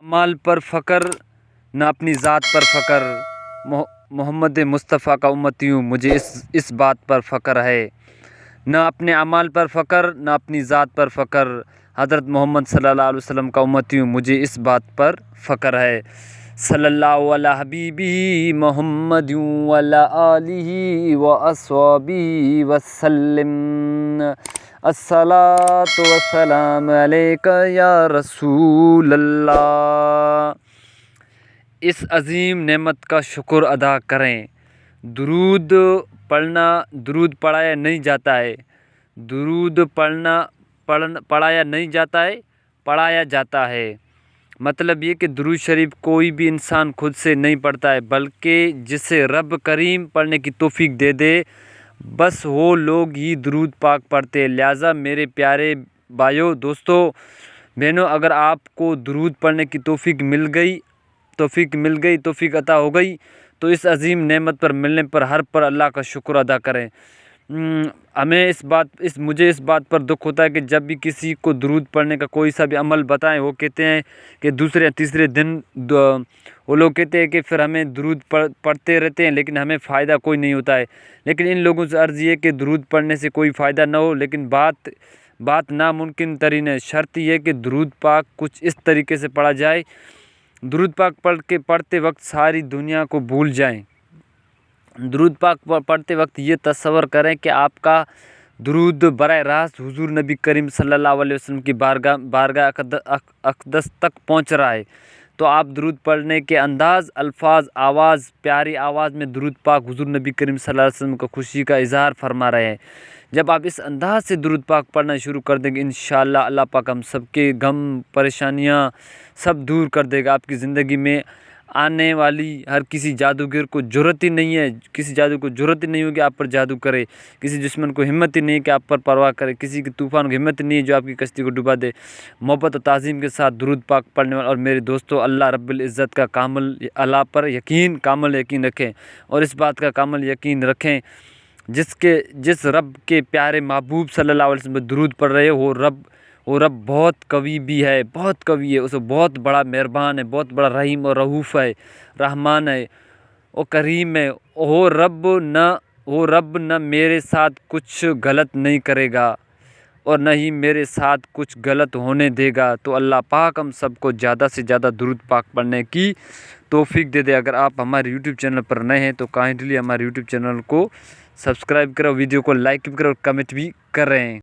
माल पर फ़ख्र न अपनी ज़ात पर फ़ख्र, मोहम्मद मुस्तफ़ा का उम्मती हूँ मुझे इस बात पर फ़ख्र है। न अपने अमाल पर फ़ख्र न अपनी ज़ात पर फ़ख्र, हज़रत मोहम्मद सल्लल्लाहु अलैहि वसल्लम का उम्मती हूँ मुझे इस बात पर फ़ख्र है। सल्लल्लाहु अला हबीबी मोहम्मद व अला आलिही व अस्हाबिही वसल्लम, अस्सलातु वस्सलाम अलैका या रसूल अल्लाह। इस अज़ीम नेमत का शुक्र अदा करें। दुरूद पढ़ाया नहीं जाता है, दुरूद पढ़ाया नहीं जाता है, पढ़ाया जाता है। मतलब ये कि दुरूद शरीफ कोई भी इंसान खुद से नहीं पढ़ता है, बल्कि जिसे रब करीम पढ़ने की तौफीक दे दे, बस वो लोग ही दुरूद पाक पढ़ते हैं। लिहाजा मेरे प्यारे भाइयों, दोस्तों, बहनों, अगर आपको दुरूद पढ़ने की तौफीक अता हो गई तो इस अज़ीम नेमत पर मिलने पर हर पर अल्लाह का शुक्र अदा करें। मुझे इस बात पर दुख होता है कि जब भी किसी को दुरूद पढ़ने का कोई सा भी अमल बताएं, वो कहते हैं कि दूसरे या तीसरे दिन वो लोग कहते हैं कि फिर हमें दुरूद पढ़ते रहते हैं लेकिन हमें फ़ायदा कोई नहीं होता है। लेकिन इन लोगों से अर्ज़ ये कि दुरूद पढ़ने से कोई फ़ायदा ना हो, लेकिन बात नामुमकिन तरीन है। शर्त यह कि दुरूद पाक कुछ इस तरीके से पढ़ा जाए, दुरूद पाक पढ़ते वक्त सारी दुनिया को भूल जाएं। दुरूद पाक पढ़ते वक्त ये तस्वर करें कि आपका दुरूद बराह रास्त हुजूर नबी करीम सल्लल्लाहु अलैहि वसल्लम की बारगाह अक़दस तक पहुँच रहा है। तो आप दुरूद पढ़ने के अंदाज़, अल्फाज, आवाज़, प्यारी आवाज़ में दुरूद पाक हुजूर नबी करीम सल्लल्लाहु अलैहि वसल्लम को खुशी का इज़हार फरमा रहे हैं। जब आप इस अंदाज़ से दुरूद पाक पढ़ना शुरू कर देंगे, इंशाअल्लाह अल्लाह पाक हम सबके गम परेशानियाँ सब दूर कर देगा। आपकी ज़िंदगी में आने वाली हर किसी जादूगर को ज़रूरत ही नहीं है, किसी जादू को ज़रूरत ही नहीं होगी आप पर जादू करे, किसी दुश्मन को हिम्मत ही नहीं है कि आप पर परवाह करे, किसी के तूफ़ान को हिम्मत नहीं है जो आपकी कश्ती को डुबा दे। मोहब्बत और ताज़ीम के साथ दुरूद पाक पढ़ने वाले और मेरे दोस्तों, अल्लाह रब्बुल इज़्ज़त का अल्लाह पर कामिल यकीन रखें और इस बात का कामिल यकीन रखें जिस रब के प्यारे महबूब सल्लल्लाहु अलैहि वसल्लम दुरूद पढ़ रहे हो, वो रब बहुत कवी भी है, बहुत कवी है, उसे बहुत बड़ा मेहरबान है, बहुत बड़ा रहीम और रऊफ़ है, रहमान है, वो करीम है। वो रब न मेरे साथ कुछ गलत नहीं करेगा और न ही मेरे साथ कुछ गलत होने देगा। तो अल्लाह पाक हम सबको ज़्यादा से ज़्यादा दुरूद पाक पढ़ने की तौफीक दे दे। अगर आप हमारे यूट्यूब चैनल पर नए हैं तो काइंडली हमारे यूट्यूब चैनल को सब्सक्राइब करो, वीडियो को लाइक भी करो और कमेंट भी कर रहे हैं।